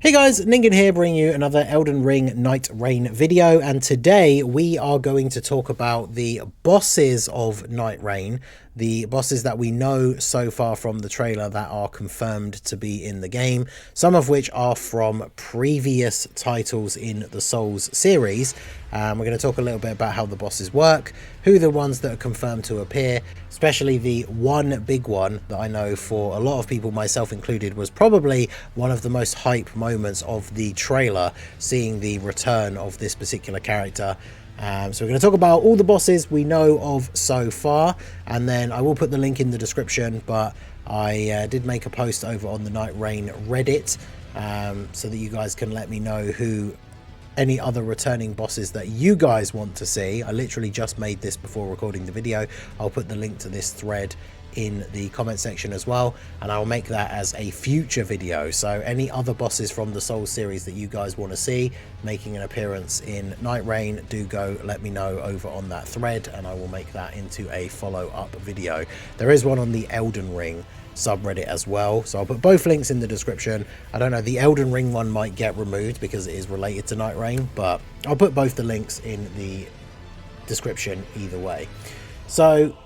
Hey guys, Ningen here bringing you another Elden Ring Nightreign video, and today we are going to talk about the bosses of Nightreign, the bosses that we know so far from the trailer that are confirmed to be in the game, some of which are from previous titles in the Souls series. We're going to talk a little bit about how the bosses work, who the ones that are confirmed to appear, especially the one big one that I know for a lot of people, myself included, was probably one of the most hype moments of the trailer, seeing the return of this particular character. So we're going to talk about all the bosses we know of so far, and then I will put the link in the description, but I did make a post over on the Nightreign Reddit, so that you guys can let me know who any other returning bosses that you guys want to see. I literally just made this before recording the video. I'll put the link to this thread in the comment section as well, and I'll make that as a future video. So any other bosses from the Souls series that you guys want to see making an appearance in Nightreign, do go let me know over on that thread, and I will make that into a follow-up video. There is one on the Elden Ring subreddit as well, so I'll put both links in the description. I don't know, the Elden Ring one might get removed because it is related to Nightreign, but I'll put both the links in the description either way. So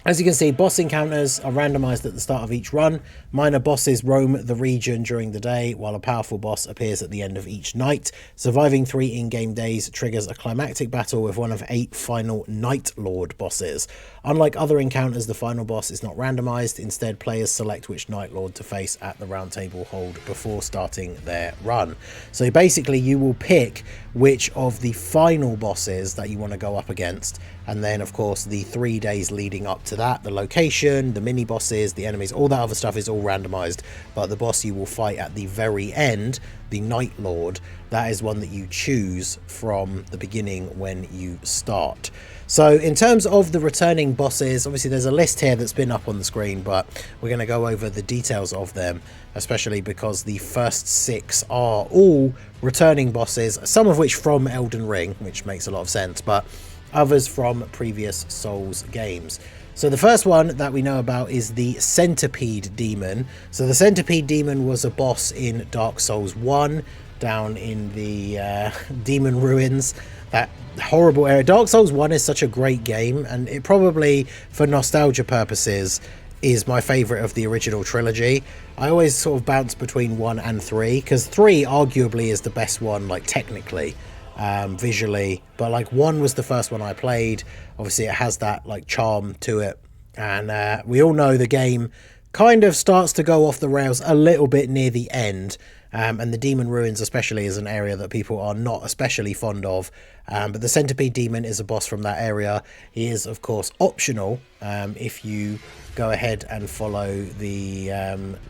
as you can see, boss encounters are randomized at the start of each run. Minor bosses roam the region during the day, while a powerful boss appears at the end of each night. Surviving 3 in-game days triggers a climactic battle with one of 8 final Night Lord bosses. Unlike other encounters, the final boss is not randomized. Instead, players select which Night Lord to face at the round table hold before starting their run. So basically, you will pick which of the final bosses that you want to go up against, and then of course the 3 days leading up to that, the location, the mini bosses, the enemies, all that other stuff is all randomized, but the boss you will fight at the very end, the Night Lord, that is one that you choose from the beginning when you start. So in terms of the returning bosses, obviously there's a list here that's been up on the screen, but we're going to go over the details of them, especially because the first 6 are all returning bosses, some of which from Elden Ring, which makes a lot of sense, but others from previous Souls games. So the first one that we know about is the Centipede Demon. So the Centipede Demon was a boss in Dark Souls 1, down in the Demon Ruins, that horrible area. Dark Souls 1 is such a great game, and it probably, for nostalgia purposes, is my favorite of the original trilogy. I always sort of bounce between 1 and 3, because 3 arguably is the best one, like technically, visually, but like 1 was the first one I played. Obviously it has that like charm to it, and we all know the game kind of starts to go off the rails a little bit near the end, and the Demon Ruins especially is an area that people are not especially fond of, but the Centipede Demon is a boss from that area. He is of course optional if you go ahead and follow the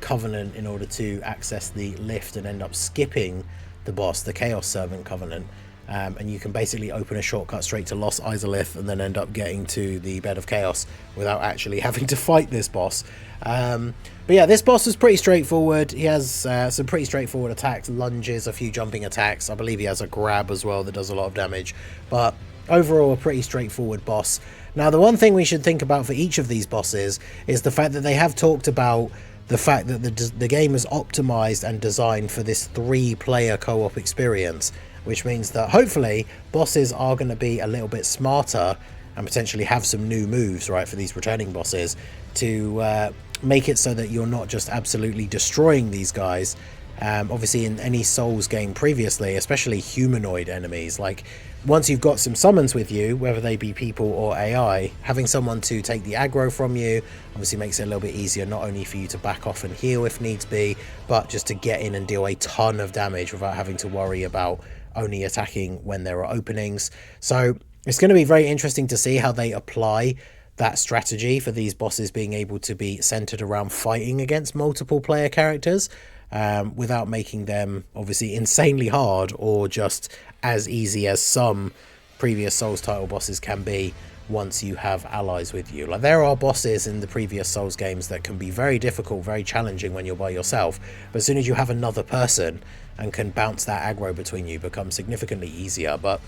Covenant in order to access the lift and end up skipping the boss, the Chaos Servant Covenant. And you can basically open a shortcut straight to Lost Izalith and then end up getting to the Bed of Chaos without actually having to fight this boss. But yeah, this boss is pretty straightforward. He has some pretty straightforward attacks, lunges, a few jumping attacks. I believe he has a grab as well that does a lot of damage. But overall, a pretty straightforward boss. Now, the one thing we should think about for each of these bosses is the fact that they have talked about the fact that the game is optimized and designed for this 3-player co-op experience, which means that hopefully bosses are going to be a little bit smarter and potentially have some new moves, right, for these returning bosses to make it so that you're not just absolutely destroying these guys. Obviously in any Souls game previously, especially humanoid enemies, like once you've got some summons with you, whether they be people or AI, having someone to take the aggro from you obviously makes it a little bit easier, not only for you to back off and heal if needs be, but just to get in and deal a ton of damage without having to worry about only attacking when there are openings. So it's going to be very interesting to see how they apply that strategy for these bosses being able to be centered around fighting against multiple player characters, without making them obviously insanely hard or just as easy as some previous Souls title bosses can be once you have allies with you. Like, there are bosses in the previous Souls games that can be very difficult, very challenging when you're by yourself, but as soon as you have another person and can bounce that aggro between you, becomes significantly easier. But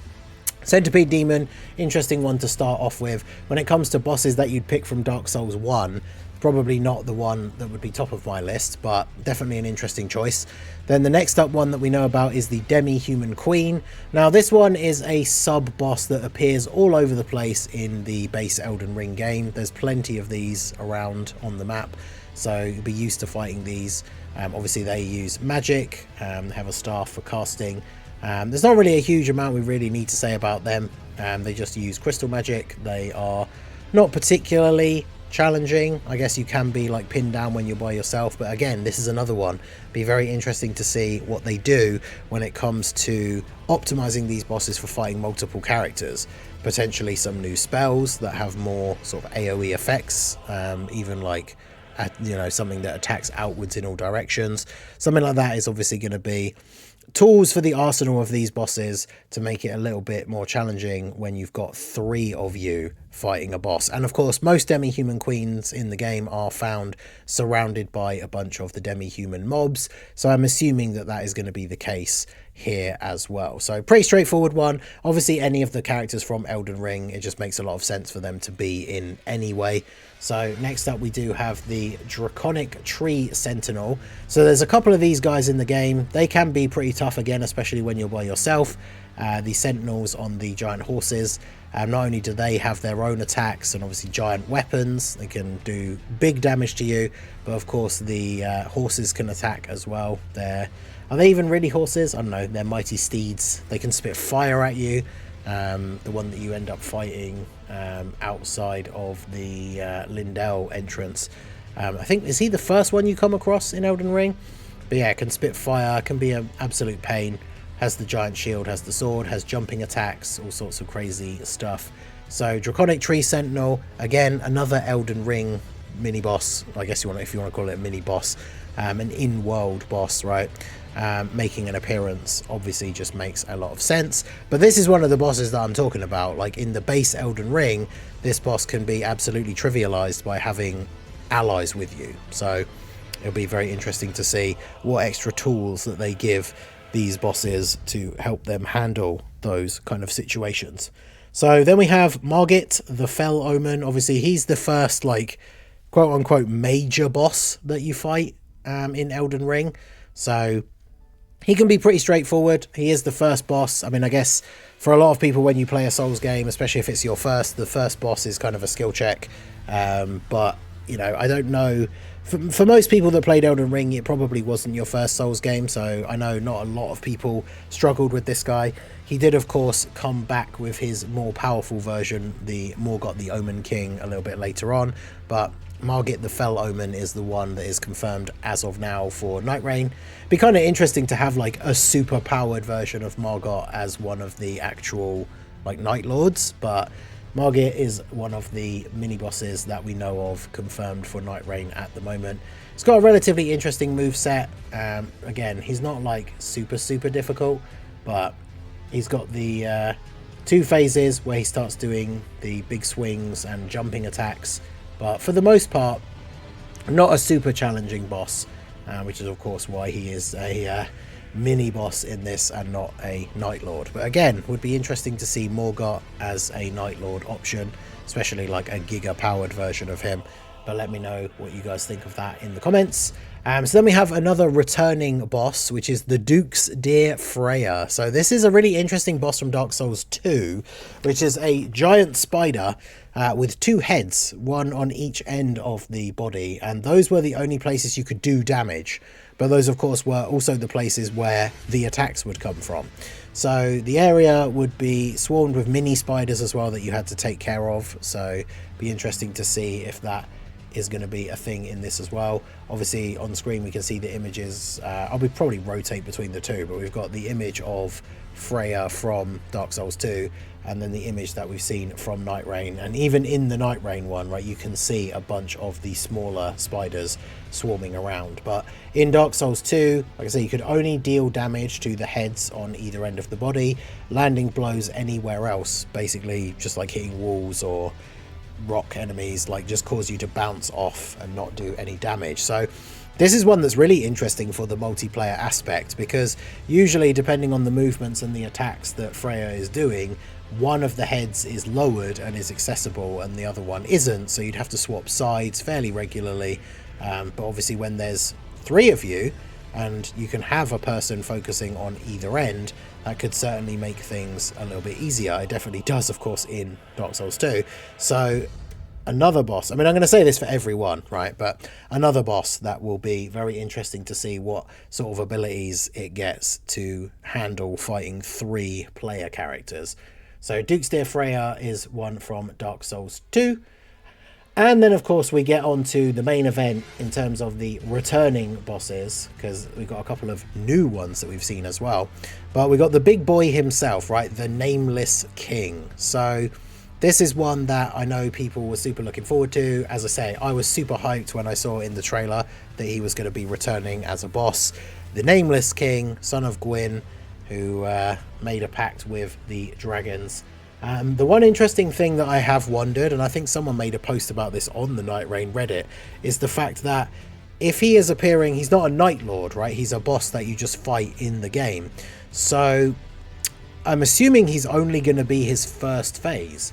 Centipede Demon, interesting one to start off with. When it comes to bosses that you'd pick from Dark Souls 1, Probably not the one that would be top of my list, but definitely an interesting choice. Then the next up one that we know about is the Demi-Human Queen. Now this one is a sub-boss that appears all over the place in the base Elden Ring game. There's plenty of these around on the map, so you'll be used to fighting these. Obviously they use magic, have a staff for casting. There's not really a huge amount we really need to say about them. They just use crystal magic. They are not particularly challenging. I guess you can be like pinned down when you're by yourself, but again, this is another one. Be very interesting to see what they do when it comes to optimizing these bosses for fighting multiple characters. Potentially some new spells that have more sort of AoE effects, even like you know, something that attacks outwards in all directions. Something like that is obviously going to be tools for the arsenal of these bosses to make it a little bit more challenging when you've got 3 of you fighting a boss. And of course, most demi-human queens in the game are found surrounded by a bunch of the demi-human mobs, so I'm assuming that that is going to be the case here as well. So pretty straightforward one. Obviously any of the characters from Elden Ring, it just makes a lot of sense for them to be in anyway. So next up we do have the Draconic Tree Sentinel. So there's a couple of these guys in the game. They can be pretty tough again, especially when you're by yourself. The sentinels on the giant horses, not only do they have their own attacks and obviously giant weapons, they can do big damage to you, but of course the horses can attack as well. Are they even really horses? I don't know, they're mighty steeds. They can spit fire at you. The one that you end up fighting outside of the Lindell entrance. I think, is he the first one you come across in Elden Ring? But yeah, can spit fire, can be an absolute pain. Has the giant shield, has the sword, has jumping attacks, all sorts of crazy stuff. So Draconic Tree Sentinel, again, another Elden Ring mini boss. I guess if you want to call it a mini boss, an in-world boss, right? Making an appearance obviously just makes a lot of sense. But this is one of the bosses that I'm talking about. Like in the base Elden Ring, this boss can be absolutely trivialized by having allies with you. So it'll be very interesting to see what extra tools that they give these bosses to help them handle those kind of situations. So then we have Margit, the Fell Omen. Obviously he's the first like quote unquote major boss that you fight in Elden Ring. So he can be pretty straightforward. He is the first boss. I mean, I guess for a lot of people when you play a Souls game, especially if it's your first, the first boss is kind of a skill check. But, you know, I don't know. For most people that played Elden Ring, it probably wasn't your first Souls game. So I know not a lot of people struggled with this guy. He did, of course, come back with his more powerful version, the Morgott the Omen King, a little bit later on. But Margit the Fell Omen is the one that is confirmed as of now for Nightreign. Be kind of interesting to have like a super powered version of Morgott as one of the actual like Night Lords, but Margit is one of the mini bosses that we know of confirmed for Nightreign at the moment. It's got a relatively interesting moveset. Again, he's not like super difficult, but he's got the 2 phases where he starts doing the big swings and jumping attacks. But for the most part, not a super challenging boss, which is of course why he is a mini boss in this and not a Night Lord. But again, would be interesting to see Morgott as a Night Lord option, especially like a giga powered version of him. But let me know what you guys think of that in the comments. So then we have another returning boss, which is the Duke's Dear Freya. So this is a really interesting boss from Dark Souls 2, which is a giant spider with 2 heads, one on each end of the body. And those were the only places you could do damage. But those, of course, were also the places where the attacks would come from. So the area would be swarmed with mini spiders as well that you had to take care of. So be interesting to see if that is going to be a thing in this as well. Obviously on screen we can see the images. I'll probably rotate between the two, but we've got the image of Freya from Dark Souls 2 and then the image that we've seen from Nightreign. And even in the Nightreign one, right, you can see a bunch of the smaller spiders swarming around. But in Dark Souls 2, like I say, you could only deal damage to the heads on either end of the body. Landing blows anywhere else, basically just like hitting walls or rock enemies, like just cause you to bounce off and not do any damage. So this is one that's really interesting for the multiplayer aspect, because usually depending on the movements and the attacks that Freya is doing, one of the heads is lowered and is accessible and the other one isn't, so you'd have to swap sides fairly regularly. But obviously when there's 3 of you and you can have a person focusing on either end, that could certainly make things a little bit easier. It definitely does, of course, in Dark Souls 2. So another boss, I mean, I'm going to say this for everyone, right? But another boss that will be very interesting to see what sort of abilities it gets to handle fighting 3 player characters. So Duke's Dear Freya is one from Dark Souls 2. And then, of course, we get on to the main event in terms of the returning bosses, because we've got a couple of new ones that we've seen as well. But we got the big boy himself, right? The Nameless King. So this is one that I know people were super looking forward to. As I say, I was super hyped when I saw in the trailer that he was going to be returning as a boss. The Nameless King, son of Gwyn, who made a pact with the dragons. The one interesting thing that I have wondered, and I think someone made a post about this on the Nightreign Reddit, is the fact that if he is appearing, he's not a Night Lord, right? He's a boss that you just fight in the game. So I'm assuming he's only going to be his first phase.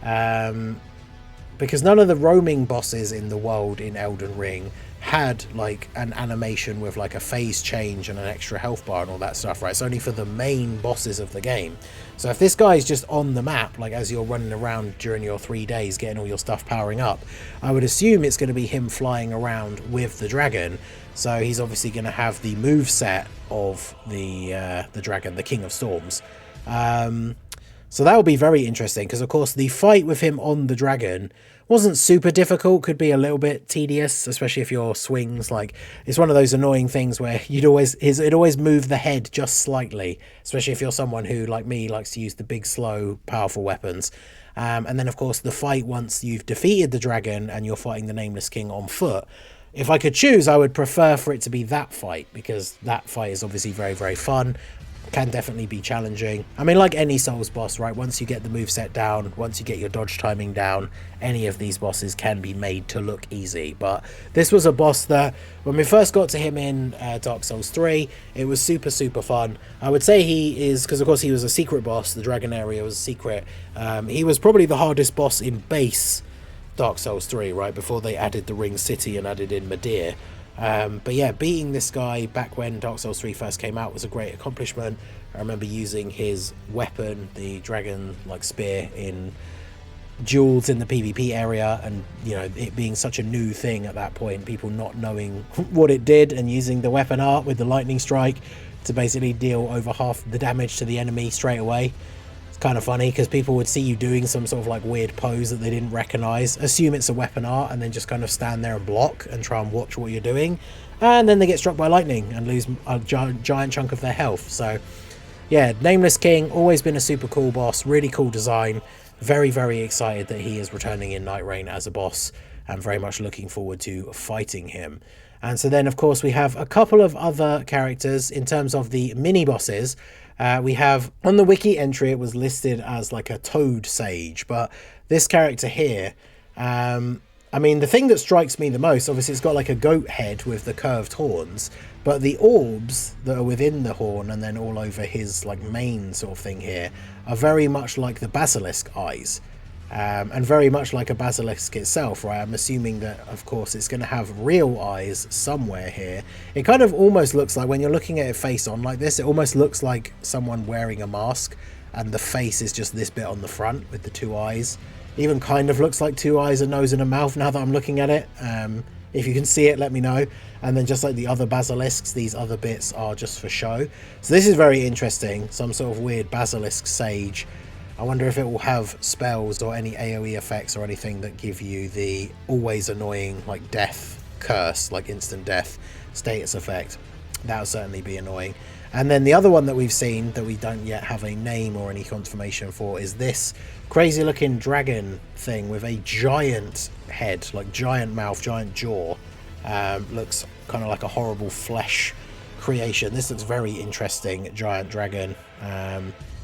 Because none of the roaming bosses in the world in Elden Ring had like an animation with like a phase change and an extra health bar and all that stuff, right? It's only for the main bosses of the game. So if this guy is just on the map, like as you're running around during your 3 days getting all your stuff powering up, I would assume it's going to be him flying around with the dragon. So he's obviously going to have the move set of the dragon, the King of Storms. So that will be very interesting, because of course the fight with him on the dragon wasn't super difficult, could be a little bit tedious, especially if your swings, like, it's one of those annoying things where it'd always move the head just slightly, especially if you're someone who, like me, likes to use the big, slow, powerful weapons. And then of course the fight, once you've defeated the dragon and you're fighting the Nameless King on foot, if I could choose, I would prefer for it to be that fight, because that fight is obviously very, very fun. Can definitely be challenging. I mean, like any Souls boss, right? Once you get the moveset down, once you get your dodge timing down, any of these bosses can be made to look easy. But this was a boss that, when we first got to him in Dark Souls 3, it was super, super fun. I would say he is, because of course he was a secret boss, the dragon area was a secret. He was probably the hardest boss in base Dark Souls 3, right? Before they added the Ring City and added in Midir. But yeah, beating this guy back when Dark Souls 3 first came out was a great accomplishment. I remember using his weapon, the dragon like spear, in duels in the PvP area, and you know, it being such a new thing at that point, people not knowing what it did, and using the weapon art with the lightning strike to basically deal over half the damage to the enemy straight away. Kind of funny, because people would see you doing some sort of like weird pose that they didn't recognize, assume it's a weapon art, and then just kind of stand there and block and try and watch what you're doing, and then they get struck by lightning and lose a giant chunk of their health. So yeah, Nameless King, always been a super cool boss, really cool design. Very, very excited that he is returning in Nightreign as a boss, and very much looking forward to fighting him. And so then of course we have a couple of other characters in terms of the mini bosses. We have, on the wiki entry, it was listed as like a toad sage, but this character here, I mean, the thing that strikes me the most, obviously it's got like a goat head with the curved horns, but the orbs that are within the horn and then all over his like mane sort of thing here are very much like the basilisk eyes. And very much like a basilisk itself, right? I'm assuming that, of course, it's going to have real eyes somewhere here. It kind of almost looks like, when you're looking at it face on like this, it almost looks like someone wearing a mask, and the face is just this bit on the front with the 2 eyes. Even kind of looks like 2 eyes, a nose and a mouth now that I'm looking at it. If you can see it, let me know. And then just like the other basilisks, these other bits are just for show. So this is very interesting. Some sort of weird basilisk sage. I wonder if it will have spells or any AoE effects or anything that give you the always annoying like death curse, like instant death status effect. That would certainly be annoying. And then the other one that we've seen that we don't yet have a name or any confirmation for is this crazy looking dragon thing with a giant head, like giant mouth, giant jaw. Looks kind of like a horrible flesh creation. This looks very interesting, giant dragon.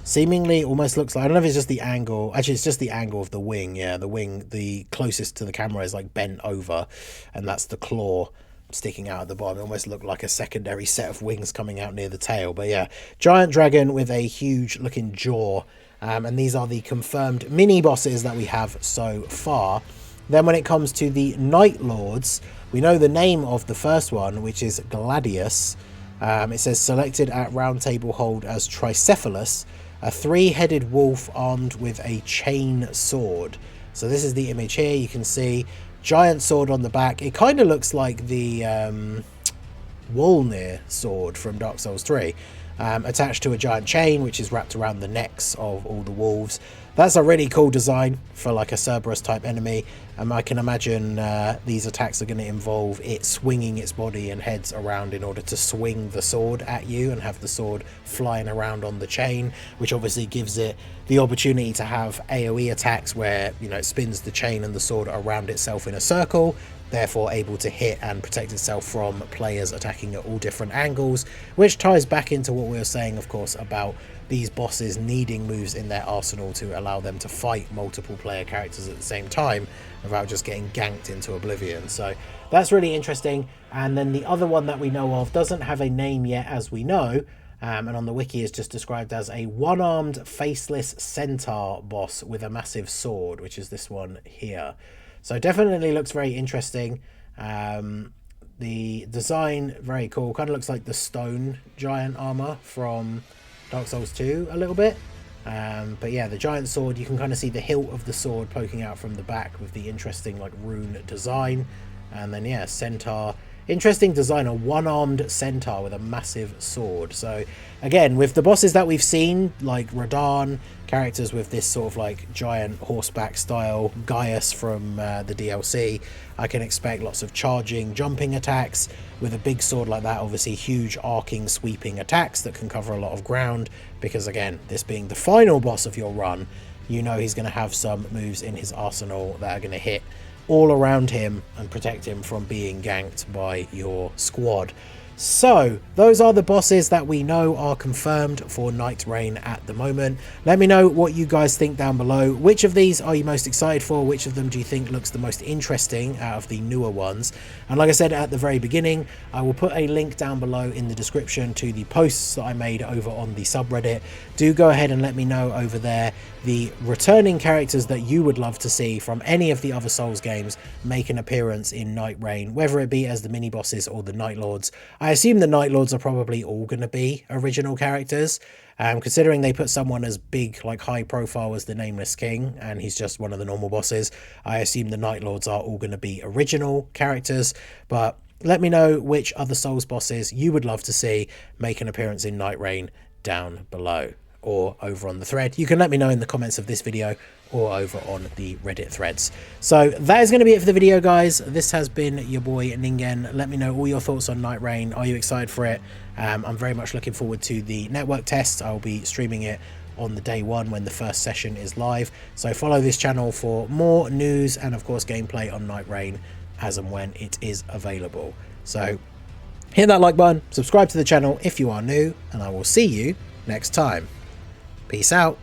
Seemingly almost looks like, I don't know if it's just the angle, actually it's just the angle of the wing. Yeah, the wing, the closest to the camera, is like bent over, and that's the claw sticking out at the bottom. It almost looked like a secondary set of wings coming out near the tail. But yeah, giant dragon with a huge looking jaw, And these are the confirmed mini bosses that we have so far. Then when it comes to the Night Lords, we know the name of the first one, which is Gladius. It says selected at round table hold as Tricephalus, a 3-headed wolf armed with a chain sword. So this is the image here. You can see giant sword on the back. It kind of looks like the Wolnir sword from Dark Souls 3, attached to a giant chain which is wrapped around the necks of all the wolves. That's a really cool design for like a Cerberus type enemy. I can imagine these attacks are going to involve it swinging its body and heads around in order to swing the sword at you and have the sword flying around on the chain, which obviously gives it the opportunity to have AoE attacks where, you know, it spins the chain and the sword around itself in a circle, therefore able to hit and protect itself from players attacking at all different angles, which ties back into what we were saying, of course, about these bosses needing moves in their arsenal to allow them to fight multiple player characters at the same time without just getting ganked into oblivion. So that's really interesting. And then the other one that we know of doesn't have a name yet, as we know, and on the wiki is just described as a one-armed faceless centaur boss with a massive sword, which is this one here. So definitely looks very interesting. The design, very cool. Kind of looks like the stone giant armor from Dark Souls 2 a little bit. But yeah, the giant sword, you can kind of see the hilt of the sword poking out from the back with the interesting like rune design. And then yeah, centaur. Interesting design, a one-armed centaur with a massive sword. So again, with the bosses that we've seen, like Radahn, characters with this sort of like giant horseback style, Gaius from the DLC, I can expect lots of charging, jumping attacks. With a big sword like that, obviously huge arcing, sweeping attacks that can cover a lot of ground, because again, this being the final boss of your run, you know he's going to have some moves in his arsenal that are going to hit all around him and protect him from being ganked by your squad. So those are the bosses that we know are confirmed for Nightreign at the moment. Let me know what you guys think down below. Which of these are you most excited for? Which of them do you think looks the most interesting out of the newer ones? And like I said at the very beginning, I will put a link down below in the description to the posts that I made over on the subreddit. Do go ahead and let me know over there the returning characters that you would love to see from any of the other Souls games make an appearance in Nightreign, whether it be as the mini bosses or the Night Lords. I assume the Night Lords are probably all going to be original characters, considering they put someone as big, like high profile as the Nameless King, and he's just one of the normal bosses. I assume the Night Lords are all going to be original characters, but let me know which other Souls bosses you would love to see make an appearance in Nightreign down below, or over on the thread. You can let me know in the comments of this video or over on the Reddit threads. So that is going to be it for the video, guys. This has been your boy Ningen. Let me know all your thoughts on Nightreign. Are you excited for it? I'm very much looking forward to the network test. I'll be streaming it on the day one when the first session is live. So follow this channel for more news and of course gameplay on Nightreign as and when it is available. So hit that like button, subscribe to the channel if you are new, and I will see you next time. Peace out.